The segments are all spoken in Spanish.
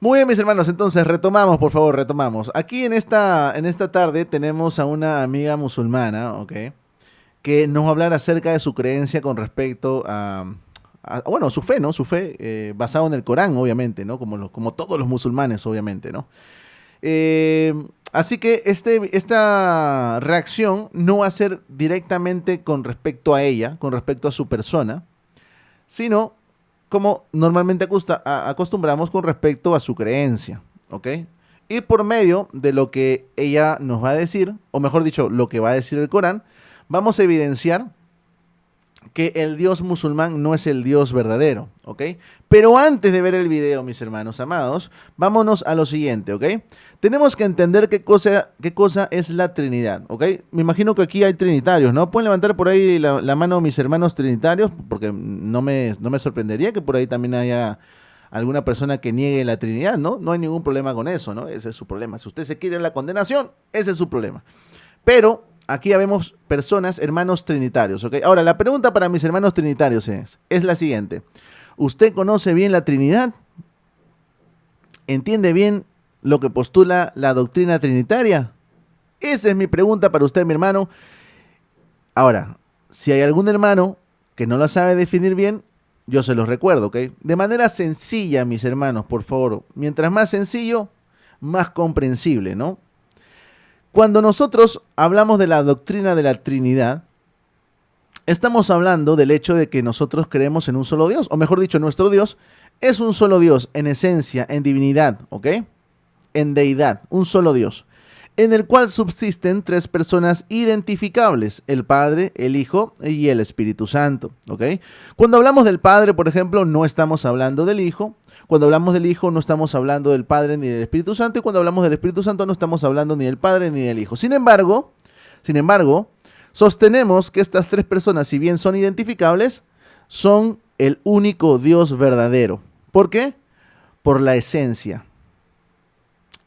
Muy bien, mis hermanos, entonces retomamos, por favor, retomamos. Aquí en esta tarde tenemos a una amiga musulmana, ¿ok? Que nos va a hablar acerca de su creencia con respecto bueno, su fe, ¿no? Su fe basado en el Corán, obviamente, ¿no? Como todos los musulmanes, obviamente, ¿no? Eh, Así que esta reacción no va a ser directamente con respecto a ella, con respecto a su persona, sino como normalmente acostumbramos con respecto a su creencia, ¿ok? Y por medio de lo que ella nos va a decir, o mejor dicho, lo que va a decir el Corán, vamos a evidenciar que el Dios musulmán no es el Dios verdadero, ¿ok? Pero antes de ver el video, mis hermanos amados, vámonos a lo siguiente, ¿ok? Tenemos que entender qué cosa es la Trinidad, ¿ok? Me imagino que aquí hay trinitarios, ¿no? Pueden levantar por ahí la mano mis hermanos trinitarios, porque no me sorprendería que por ahí también haya alguna persona que niegue la Trinidad, ¿no? No hay ningún problema con eso, ¿no? Ese es su problema. Si usted se quiere la condenación, ese es su problema. Pero aquí ya vemos personas, hermanos trinitarios, ¿ok? Ahora, la pregunta para mis hermanos trinitarios es la siguiente. ¿Usted conoce bien la Trinidad? ¿Entiende bien lo que postula la doctrina trinitaria? Esa es mi pregunta para usted, mi hermano. Ahora, si hay algún hermano que no la sabe definir bien, yo se los recuerdo, ¿ok? De manera sencilla, mis hermanos, por favor. Mientras más sencillo, más comprensible, ¿no? Cuando nosotros hablamos de la doctrina de la Trinidad, estamos hablando del hecho de que nosotros creemos en un solo Dios, o mejor dicho, nuestro Dios es un solo Dios en esencia, en divinidad, ¿ok? En deidad, un solo Dios, en el cual subsisten tres personas identificables, el Padre, el Hijo y el Espíritu Santo, ¿ok? Cuando hablamos del Padre, por ejemplo, no estamos hablando del Hijo. Cuando hablamos del Hijo no estamos hablando del Padre ni del Espíritu Santo, y cuando hablamos del Espíritu Santo no estamos hablando ni del Padre ni del Hijo. Sin embargo, sostenemos que estas tres personas, si bien son identificables, son el único Dios verdadero. ¿Por qué? Por la esencia.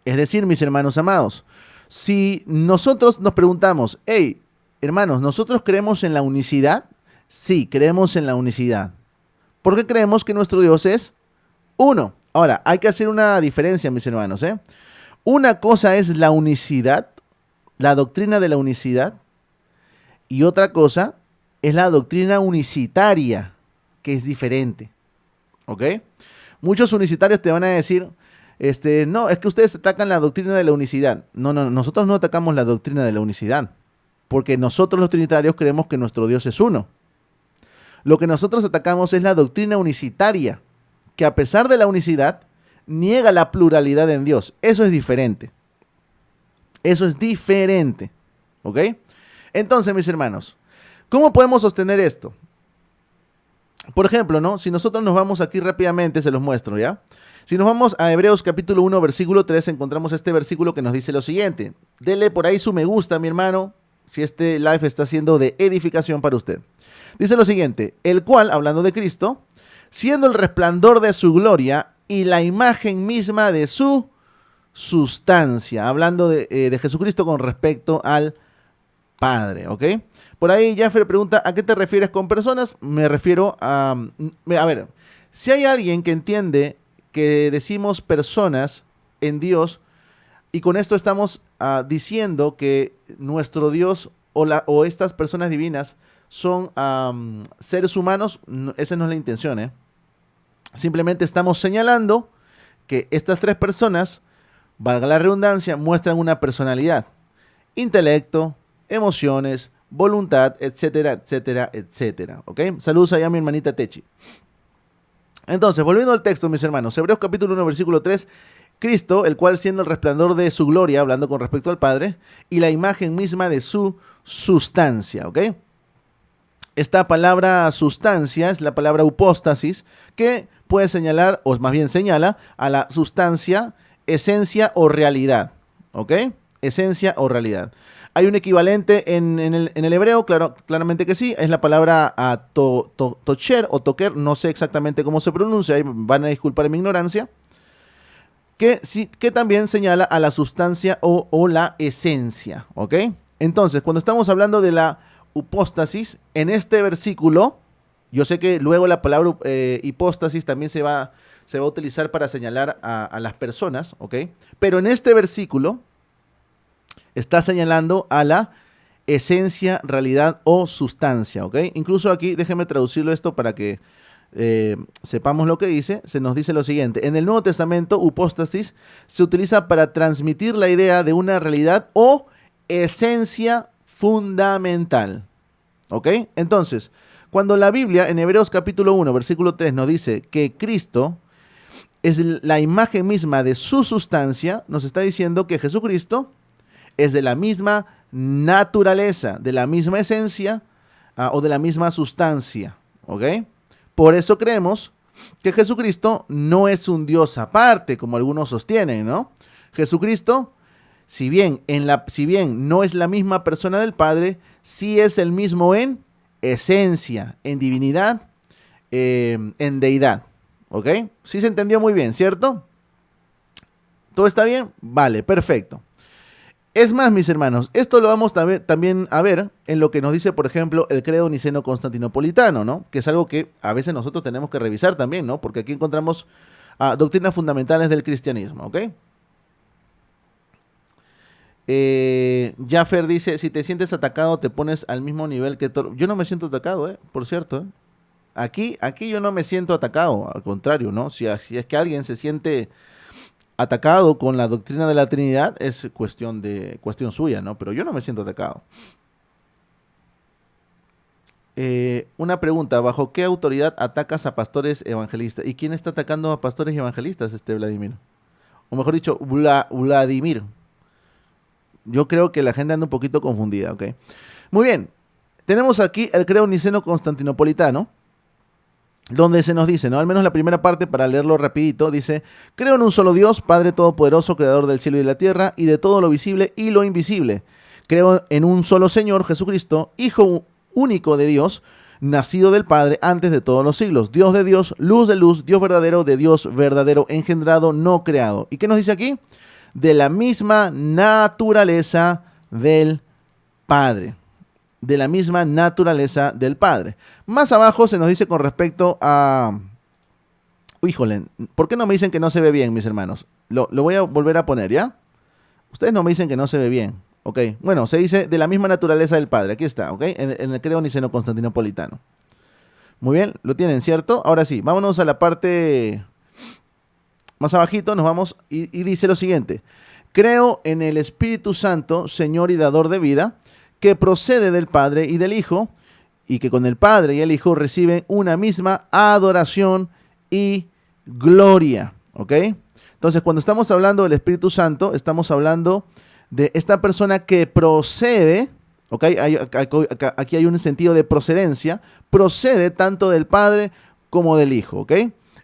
Es decir, mis hermanos amados, si nosotros nos preguntamos, hey, hermanos, ¿nosotros creemos en la unicidad? Sí, creemos en la unicidad. ¿Por qué creemos que nuestro Dios es uno? Ahora, hay que hacer una diferencia, mis hermanos, ¿eh? Una cosa es la unicidad, la doctrina de la unicidad, y otra cosa es la doctrina unicitaria, que es diferente, ¿ok? Muchos unicitarios te van a decir, no, es que ustedes atacan la doctrina de la unicidad. No, no, nosotros no atacamos la doctrina de la unicidad, porque nosotros los trinitarios creemos que nuestro Dios es uno. Lo que nosotros atacamos es la doctrina unicitaria, que a pesar de la unicidad, niega la pluralidad en Dios. Eso es diferente. Eso es diferente. ¿Ok? Entonces, mis hermanos, ¿cómo podemos sostener esto? Por ejemplo, ¿no? Si nosotros nos vamos aquí rápidamente, se los muestro, ¿ya? Si nos vamos a Hebreos capítulo 1, versículo 3, encontramos este versículo que nos dice lo siguiente. Dele por ahí su me gusta, mi hermano, si este live está siendo de edificación para usted. Dice lo siguiente, el cual, hablando de Cristo, siendo el resplandor de su gloria y la imagen misma de su sustancia, hablando de Jesucristo con respecto al Padre, ¿ok? Por ahí Jaffer pregunta, ¿a qué te refieres con personas? Me refiero a ver, si hay alguien que entiende que decimos personas en Dios y con esto estamos diciendo que nuestro Dios o estas personas divinas son seres humanos, esa no es la intención, ¿eh? Simplemente estamos señalando que estas tres personas, valga la redundancia, muestran una personalidad, intelecto, emociones, voluntad, etcétera, etcétera, etcétera. ¿Ok? Saludos allá a mi hermanita Techi. Entonces, volviendo al texto, mis hermanos, Hebreos capítulo 1, versículo 3, Cristo, el cual siendo el resplandor de su gloria, hablando con respecto al Padre, y la imagen misma de su sustancia, ¿ok? Esta palabra sustancia es la palabra hipóstasis, que puede señalar, o más bien señala, a la sustancia, esencia o realidad, ¿ok? Esencia o realidad. ¿Hay un equivalente en el hebreo? Claro, claramente que sí. Es la palabra tocher o toker. No sé exactamente cómo se pronuncia. Ahí van a disculpar mi ignorancia. Que también señala a la sustancia o la esencia. ¿Ok? Entonces, cuando estamos hablando de la hipóstasis, en este versículo, yo sé que luego la palabra hipóstasis también se va se va a utilizar para señalar a las personas, ¿ok? Pero en este versículo está señalando a la esencia, realidad o sustancia, ¿ok? Incluso aquí, déjeme traducirlo esto para que sepamos lo que dice. Se nos dice lo siguiente: en el Nuevo Testamento, hipóstasis se utiliza para transmitir la idea de una realidad o esencia fundamental, ¿ok? Entonces, cuando la Biblia en Hebreos capítulo 1, versículo 3 nos dice que Cristo es la imagen misma de su sustancia, nos está diciendo que Jesucristo es de la misma naturaleza, de la misma esencia o de la misma sustancia, ¿ok? Por eso creemos que Jesucristo no es un Dios aparte, como algunos sostienen, ¿no? Jesucristo, si bien no es la misma persona del Padre, sí es el mismo en esencia, en divinidad, en deidad, ¿ok? Sí se entendió muy bien, ¿cierto? ¿Todo está bien? Vale, perfecto. Es más, mis hermanos, esto lo vamos también a ver en lo que nos dice, por ejemplo, el credo niceno-constantinopolitano, ¿no? Que es algo que a veces nosotros tenemos que revisar también, ¿no? Porque aquí encontramos doctrinas fundamentales del cristianismo, ¿ok? Jaffer dice, si te sientes atacado, te pones al mismo nivel que todo. Yo no me siento atacado, por cierto, ¿eh? Aquí yo no me siento atacado, al contrario, ¿no? Si es que alguien se siente atacado con la doctrina de la Trinidad, es cuestión suya, ¿no? Pero yo no me siento atacado. Una pregunta: ¿bajo qué autoridad atacas a pastores evangelistas? ¿Y quién está atacando a pastores y evangelistas, Vladimir? O mejor dicho, Vladimir. Yo creo que la gente anda un poquito confundida, ¿ok? Muy bien. Tenemos aquí el credo niceno-constantinopolitano, donde se nos dice, ¿no? Al menos la primera parte, para leerlo rapidito, dice: creo en un solo Dios, Padre Todopoderoso, Creador del cielo y de la tierra, y de todo lo visible y lo invisible. Creo en un solo Señor, Jesucristo, Hijo único de Dios, nacido del Padre antes de todos los siglos, Dios de Dios, luz de luz, Dios verdadero de Dios verdadero, engendrado, no creado. ¿Y qué nos dice aquí? De la misma naturaleza del Padre. De la misma naturaleza del Padre. Más abajo se nos dice con respecto a... Híjole, ¿por qué no me dicen que no se ve bien, mis hermanos? Lo voy a volver a poner, ¿ya? Ustedes no me dicen que no se ve bien, ¿ok? Bueno, se dice de la misma naturaleza del Padre. Aquí está, ¿ok? En el credo niceno-constantinopolitano. Muy bien, lo tienen, ¿cierto? Ahora sí, vámonos a la parte... Más abajito nos vamos y dice lo siguiente: creo en el Espíritu Santo, Señor y dador de vida, que procede del Padre y del Hijo, y que con el Padre y el Hijo reciben una misma adoración y gloria, ¿ok? Entonces, cuando estamos hablando del Espíritu Santo, estamos hablando de esta persona que procede, ¿ok? Aquí hay un sentido de procedencia, procede tanto del Padre como del Hijo, ¿ok?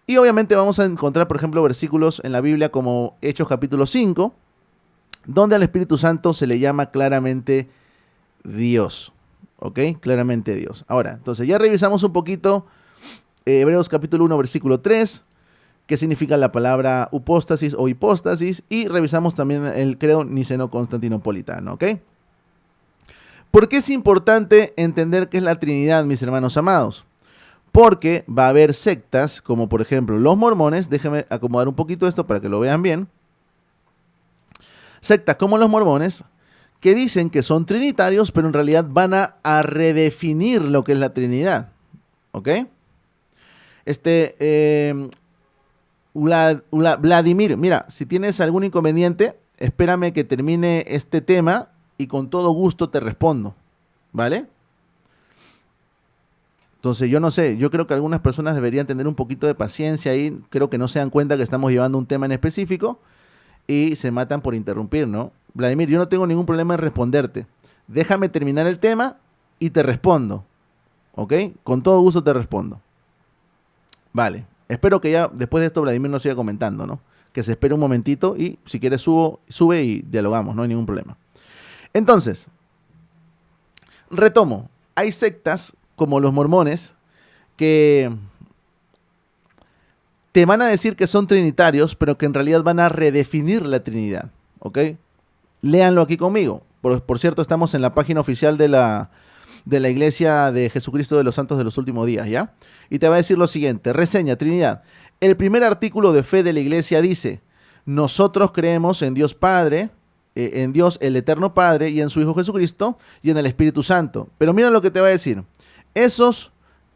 Y obviamente vamos a encontrar, por ejemplo, versículos en la Biblia como Hechos capítulo 5, donde al Espíritu Santo se le llama claramente Dios, ¿ok? Claramente Dios. Ahora, entonces ya revisamos un poquito Hebreos capítulo 1, versículo 3, qué significa la palabra upóstasis o hipóstasis, y revisamos también el credo niceno-constantinopolitano, ¿ok? ¿Por qué es importante entender qué es la Trinidad, mis hermanos amados? Porque va a haber sectas, como por ejemplo los mormones. Déjenme acomodar un poquito esto para que lo vean bien. Sectas como los mormones, que dicen que son trinitarios, pero en realidad van a redefinir lo que es la Trinidad, ¿ok? Vladimir, mira, si tienes algún inconveniente, espérame que termine este tema y con todo gusto te respondo, ¿vale? Entonces, yo no sé, yo creo que algunas personas deberían tener un poquito de paciencia y creo que no se dan cuenta que estamos llevando un tema en específico y se matan por interrumpir, ¿no? Vladimir, yo no tengo ningún problema en responderte. Déjame terminar el tema y te respondo, ¿ok? Con todo gusto te respondo. Vale, espero que ya después de esto Vladimir no siga comentando, ¿no? Que se espere un momentito y si quieres sube y dialogamos, no hay ningún problema. Entonces, retomo, hay sectas como los mormones, que te van a decir que son trinitarios, pero que en realidad van a redefinir la Trinidad, ¿ok? Léanlo aquí conmigo. Por cierto, estamos en la página oficial de la Iglesia de Jesucristo de los Santos de los Últimos Días, ¿ya? Y te va a decir lo siguiente: reseña, Trinidad. El primer artículo de fe de la iglesia dice: nosotros creemos en Dios Padre, en Dios el Eterno Padre, y en su Hijo Jesucristo, y en el Espíritu Santo. Pero mira lo que te va a decir. Esos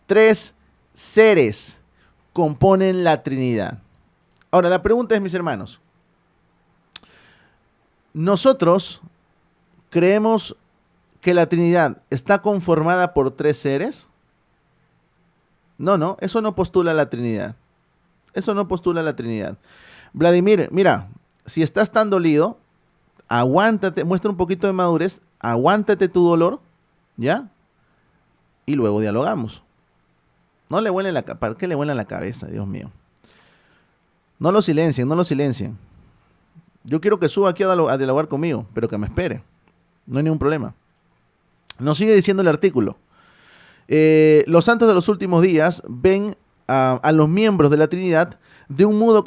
tres seres componen la Trinidad. Ahora, la pregunta es, mis hermanos, ¿nosotros creemos que la Trinidad está conformada por tres seres? No, eso no postula la Trinidad. Eso no postula la Trinidad. Vladimir, mira, si estás tan dolido, aguántate, muestra un poquito de madurez, aguántate tu dolor, ¿ya? Y luego dialogamos. No le vuelen ¿para qué le vuelan la cabeza, Dios mío? No lo silencien, no lo silencien. Yo quiero que suba aquí a dialogar conmigo, pero que me espere. No hay ningún problema. Nos sigue diciendo el artículo. Los santos de los últimos días ven a los miembros de la Trinidad de un modo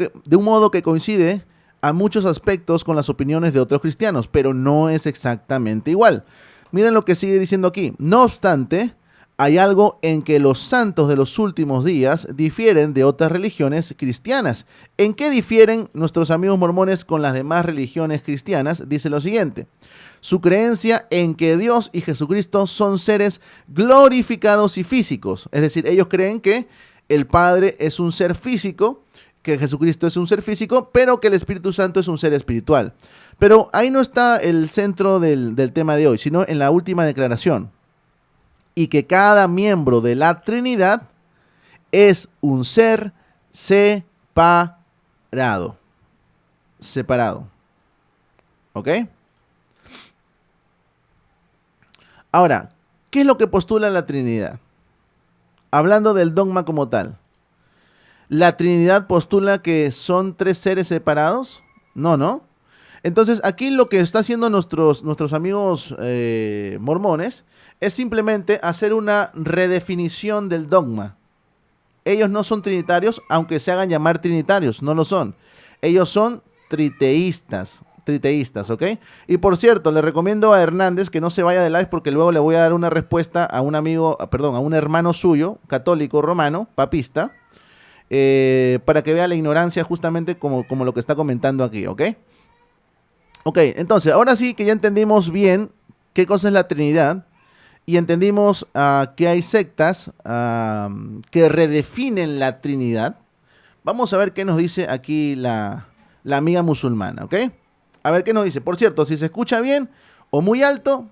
que coincide a muchos aspectos con las opiniones de otros cristianos, pero no es exactamente igual. Miren lo que sigue diciendo aquí. No obstante, hay algo en que los santos de los últimos días difieren de otras religiones cristianas. ¿En qué difieren nuestros amigos mormones con las demás religiones cristianas? Dice lo siguiente: su creencia en que Dios y Jesucristo son seres glorificados y físicos. Es decir, ellos creen que el Padre es un ser físico, que Jesucristo es un ser físico, pero que el Espíritu Santo es un ser espiritual. Pero ahí no está el centro del tema de hoy, sino en la última declaración. Y que cada miembro de la Trinidad es un ser separado. Separado. ¿Ok? Ahora, ¿qué es lo que postula la Trinidad? Hablando del dogma como tal. ¿La Trinidad postula que son tres seres separados? No. Entonces, aquí lo que está haciendo nuestros amigos mormones es simplemente hacer una redefinición del dogma. Ellos no son trinitarios, aunque se hagan llamar trinitarios, no lo son. Ellos son triteístas, ¿ok? Y por cierto, le recomiendo a Hernández que no se vaya de live, porque luego le voy a dar una respuesta a un hermano suyo, católico romano, papista, para que vea la ignorancia justamente como lo que está comentando aquí, ¿ok? Ok, entonces, ahora sí que ya entendimos bien qué cosa es la Trinidad y entendimos que hay sectas que redefinen la Trinidad. Vamos a ver qué nos dice aquí la amiga musulmana, ¿ok? A ver qué nos dice. Por cierto, si se escucha bien o muy alto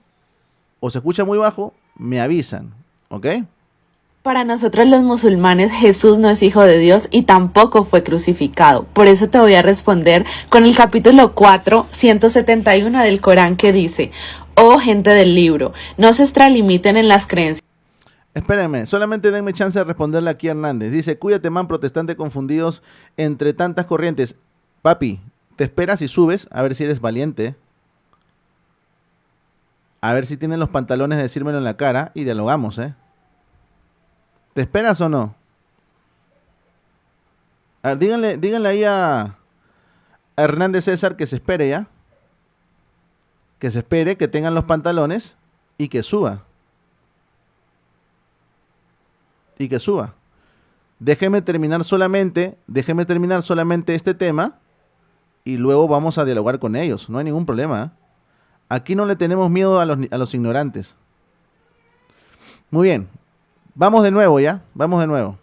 o se escucha muy bajo, me avisan, ¿ok? Para nosotros los musulmanes, Jesús no es hijo de Dios y tampoco fue crucificado. Por eso te voy a responder con el capítulo 4, 171 del Corán, que dice: oh gente del libro, no se extralimiten en las creencias. Espérenme, solamente denme chance de responderle aquí a Hernández. Dice: cuídate, man protestante, confundidos entre tantas corrientes. Papi, te esperas y subes a ver si eres valiente. A ver si tienen los pantalones de decírmelo en la cara y dialogamos, ¿eh? ¿Te esperas o no? A ver, díganle ahí a Hernández César que se espere ya. Que se espere, que tengan los pantalones y que suba. Y que suba. Déjeme terminar solamente este tema y luego vamos a dialogar con ellos. No hay ningún problema, ¿eh? Aquí no le tenemos miedo a los ignorantes. Muy bien. Vamos de nuevo, ¿ya? Vamos de nuevo.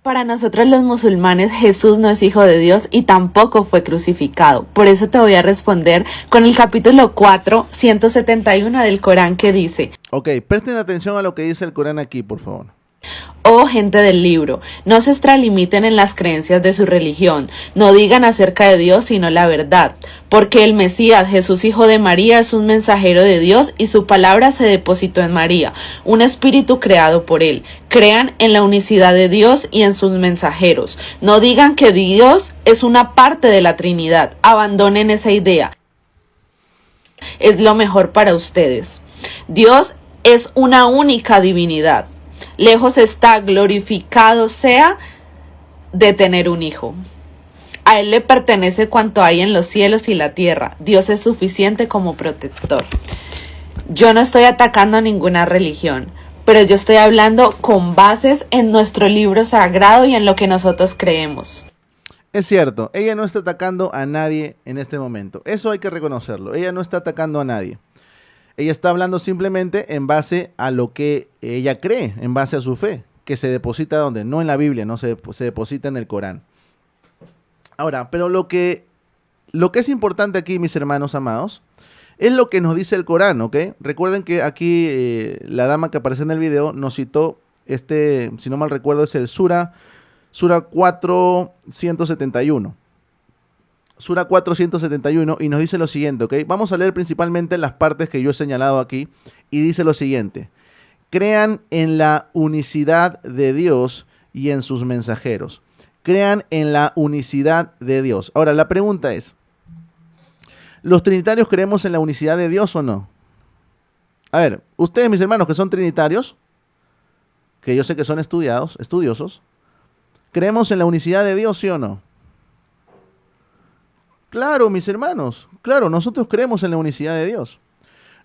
Para nosotros los musulmanes, Jesús no es hijo de Dios y tampoco fue crucificado. Por eso te voy a responder con el capítulo 4, 171 del Corán, que dice: ok, presten atención a lo que dice el Corán aquí, por favor. oh gente del libro, no se extralimiten en las creencias de su religión, no digan acerca de Dios sino la verdad, porque el Mesías, Jesús hijo de María, es un mensajero de Dios y su palabra se depositó en María, un espíritu creado por él. Crean en la unicidad de Dios y en sus mensajeros. No digan que Dios es una parte de la Trinidad, abandonen esa idea. Es lo mejor para ustedes. Dios es una única divinidad. Lejos está, glorificado sea, de tener un hijo. A él le pertenece cuanto hay en los cielos y la tierra. Dios es suficiente como protector. Yo no estoy atacando a ninguna religión, pero yo estoy hablando con bases en nuestro libro sagrado y en lo que nosotros creemos. Es cierto, ella no está atacando a nadie en este momento. Eso hay que reconocerlo. Ella no está atacando a nadie. Ella está hablando simplemente en base a lo que ella cree, en base a su fe, que se deposita donde, no en la Biblia, no se deposita en el Corán. Ahora, pero lo que es importante aquí, mis hermanos amados, es lo que nos dice el Corán, ¿ok? Recuerden que aquí la dama que aparece en el video nos citó, si no mal recuerdo, es el Sura 471. Sura 471 y nos dice lo siguiente, ¿ok? Vamos a leer principalmente las partes que yo he señalado aquí y dice lo siguiente: crean en la unicidad de Dios y en sus mensajeros. Crean en la unicidad de Dios. Ahora, la pregunta es, ¿los trinitarios creemos en la unicidad de Dios o no? A ver, ustedes, mis hermanos, que son trinitarios, que yo sé que son estudiosos, ¿creemos en la unicidad de Dios, sí o no? Claro, mis hermanos, claro, nosotros creemos en la unicidad de Dios.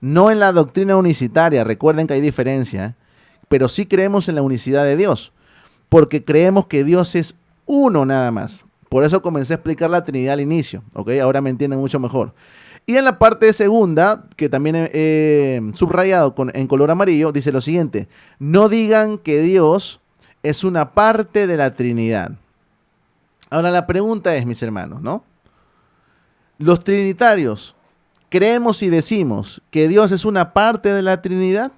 No en la doctrina unicitaria, recuerden que hay diferencia, ¿eh? Pero sí creemos en la unicidad de Dios, porque creemos que Dios es uno nada más. Por eso comencé a explicar la Trinidad al inicio, ¿ok? Ahora me entienden mucho mejor. Y en la parte segunda, que también he subrayado en color amarillo, dice lo siguiente: no digan que Dios es una parte de la Trinidad. Ahora la pregunta es, mis hermanos, ¿no? ¿Los trinitarios creemos y decimos que Dios es una parte de la Trinidad?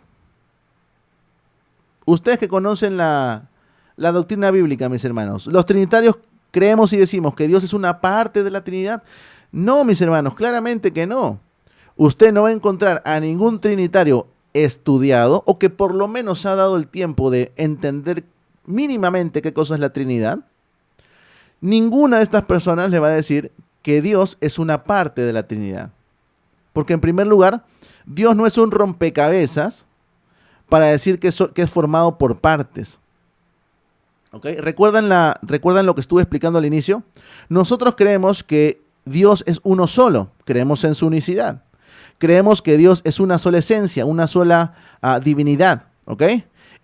Ustedes que conocen la doctrina bíblica, mis hermanos, ¿los trinitarios creemos y decimos que Dios es una parte de la Trinidad? No, mis hermanos, claramente que no. Usted no va a encontrar a ningún trinitario estudiado o que por lo menos ha dado el tiempo de entender mínimamente qué cosa es la Trinidad. Ninguna de estas personas le va a decir que Dios es una parte de la Trinidad. Porque en primer lugar, Dios no es un rompecabezas para decir que es formado por partes. ¿Okay? ¿Recuerdan lo que estuve explicando al inicio? Nosotros creemos que Dios es uno solo, creemos en su unicidad. Creemos que Dios es una sola esencia, una sola divinidad, ¿ok?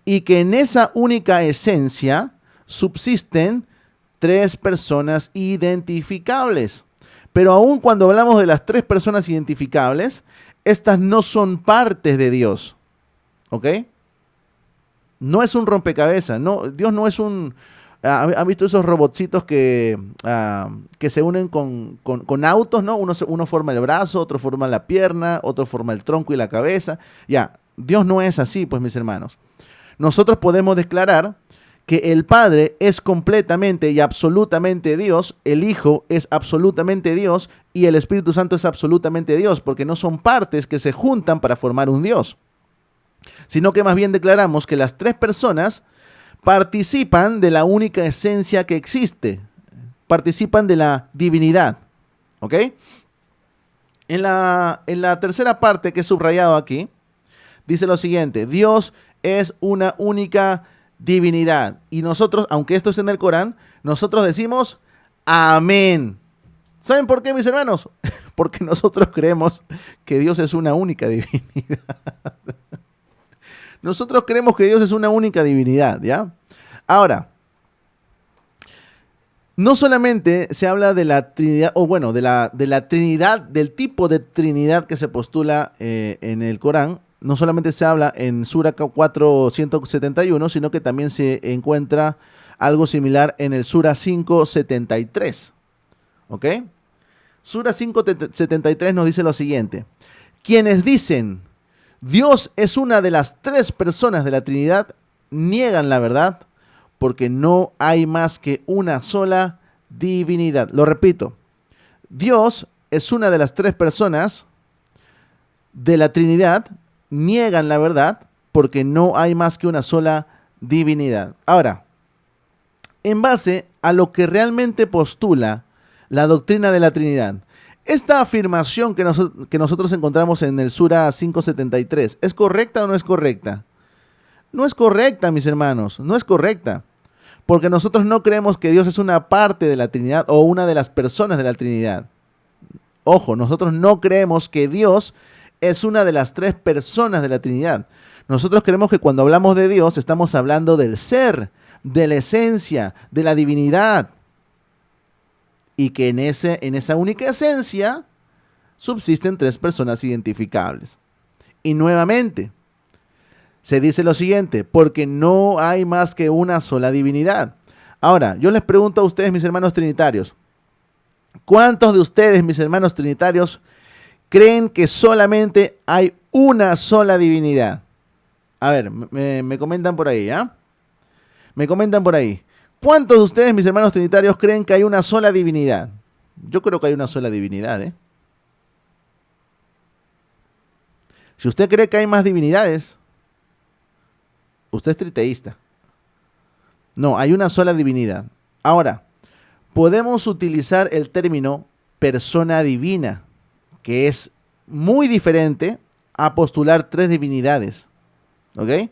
Y que en esa única esencia subsisten tres personas identificables. Pero aun cuando hablamos de las tres personas identificables, estas no son partes de Dios, ¿ok? No es un rompecabezas, no, Dios no es un... ¿Han visto esos robotcitos que se unen con autos, ¿no? Uno forma el brazo, otro forma la pierna, otro forma el tronco y la cabeza. Ya, Dios no es así, pues, mis hermanos. Nosotros podemos declarar que el Padre es completamente y absolutamente Dios, el Hijo es absolutamente Dios y el Espíritu Santo es absolutamente Dios, porque no son partes que se juntan para formar un Dios, sino que más bien declaramos que las tres personas participan de la única esencia que existe, participan de la divinidad, ¿ok? En la tercera parte que he subrayado aquí, dice lo siguiente: Dios es una única divinidad. Y nosotros, aunque esto es en el Corán, nosotros decimos amén. ¿Saben por qué, mis hermanos? Porque nosotros creemos que Dios es una única divinidad. Nosotros creemos que Dios es una única divinidad, ¿ya? Ahora, no solamente se habla de la Trinidad, o bueno, de la Trinidad, del tipo de Trinidad que se postula en el Corán. No solamente se habla en Sura 471, sino que también se encuentra algo similar en el Sura 573. ¿Ok? Sura 573 nos dice lo siguiente: quienes dicen Dios es una de las tres personas de la Trinidad niegan la verdad, porque no hay más que una sola divinidad. Lo repito, Dios es una de las tres personas de la Trinidad, niegan la verdad porque no hay más que una sola divinidad. Ahora, en base a lo que realmente postula la doctrina de la Trinidad, esta afirmación que nosotros encontramos en el Sura 573, ¿es correcta o no es correcta? No es correcta, mis hermanos, no es correcta. Porque nosotros no creemos que Dios es una parte de la Trinidad o una de las personas de la Trinidad. Ojo, nosotros no creemos que Dios es una de las tres personas de la Trinidad. Nosotros creemos que cuando hablamos de Dios estamos hablando del ser, de la esencia, de la divinidad. Y que en esa única esencia subsisten tres personas identificables. Y nuevamente, se dice lo siguiente, porque no hay más que una sola divinidad. Ahora, yo les pregunto a ustedes, mis hermanos trinitarios, ¿cuántos de ustedes, mis hermanos trinitarios, creen que solamente hay una sola divinidad? A ver, me comentan por ahí, ¿ah? Me comentan por ahí. ¿Cuántos de ustedes, mis hermanos trinitarios, creen que hay una sola divinidad? Yo creo que hay una sola divinidad, ¿eh? Si usted cree que hay más divinidades, usted es triteísta. No, hay una sola divinidad. Ahora, podemos utilizar el término persona divina, que es muy diferente a postular tres divinidades. ¿Ok?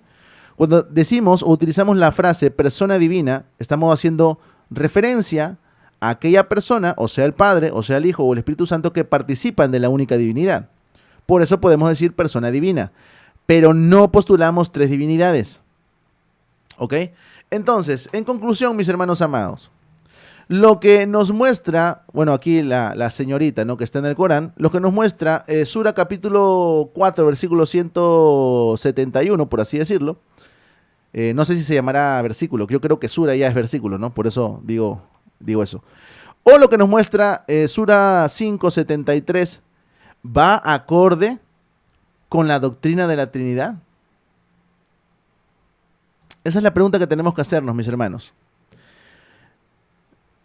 Cuando decimos o utilizamos la frase persona divina, estamos haciendo referencia a aquella persona, o sea el Padre, o sea el Hijo o el Espíritu Santo, que participan de la única divinidad. Por eso podemos decir persona divina, pero no postulamos tres divinidades. ¿Ok? Entonces, en conclusión, mis hermanos amados, lo que nos muestra, bueno, aquí la señorita, ¿no?, que está en el Corán, lo que nos muestra, Sura capítulo 4, versículo 171, por así decirlo. No sé si se llamará versículo, yo creo que Sura ya es versículo, ¿no? Por eso digo eso. O lo que nos muestra Sura 5:73, ¿va acorde con la doctrina de la Trinidad? Esa es la pregunta que tenemos que hacernos, mis hermanos.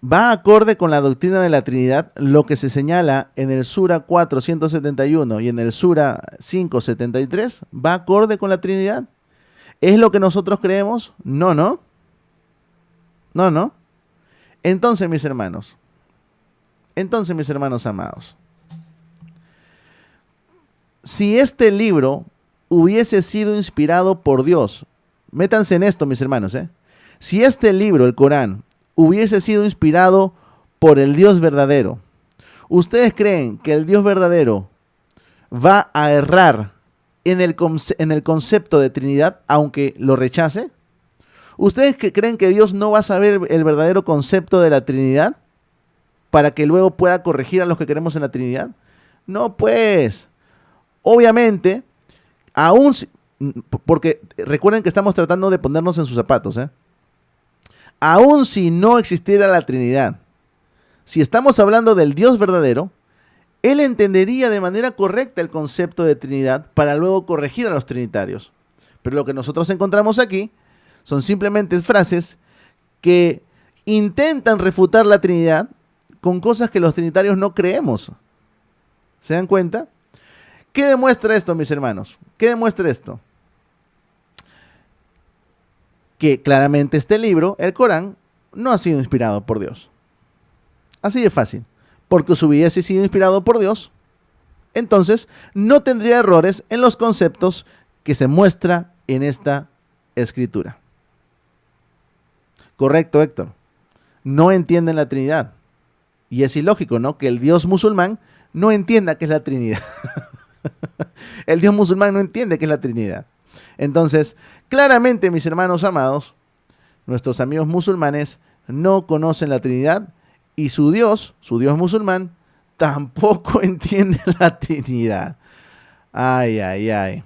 ¿Va acorde con la doctrina de la Trinidad lo que se señala en el Sura 4:171 y en el Sura 5:73? ¿Va acorde con la Trinidad? ¿Es lo que nosotros creemos? No, ¿no? No, ¿no? Entonces, mis hermanos amados, si este libro hubiese sido inspirado por Dios, métanse en esto, mis hermanos, si este libro, el Corán, hubiese sido inspirado por el Dios verdadero, ¿ustedes creen que el Dios verdadero va a errar en el concepto de Trinidad, aunque lo rechace? ¿Ustedes creen que Dios no va a saber el verdadero concepto de la Trinidad para que luego pueda corregir a los que creemos en la Trinidad? No, pues, obviamente, porque recuerden que estamos tratando de ponernos en sus zapatos, aun si no existiera la Trinidad, si estamos hablando del Dios verdadero, Él entendería de manera correcta el concepto de Trinidad para luego corregir a los trinitarios. Pero lo que nosotros encontramos aquí son simplemente frases que intentan refutar la Trinidad con cosas que los trinitarios no creemos. ¿Se dan cuenta? ¿Qué demuestra esto, mis hermanos? ¿Qué demuestra esto? Que claramente este libro, el Corán, no ha sido inspirado por Dios. Así de fácil. Porque si hubiese sido inspirado por Dios, entonces no tendría errores en los conceptos que se muestra en esta escritura. Correcto, Héctor. No entienden la Trinidad. Y es ilógico, ¿no?, que el Dios musulmán no entienda qué es la Trinidad. El Dios musulmán no entiende qué es la Trinidad. Entonces, claramente, mis hermanos amados, nuestros amigos musulmanes no conocen la Trinidad y su Dios musulmán, tampoco entiende la Trinidad. Ay, ay, ay.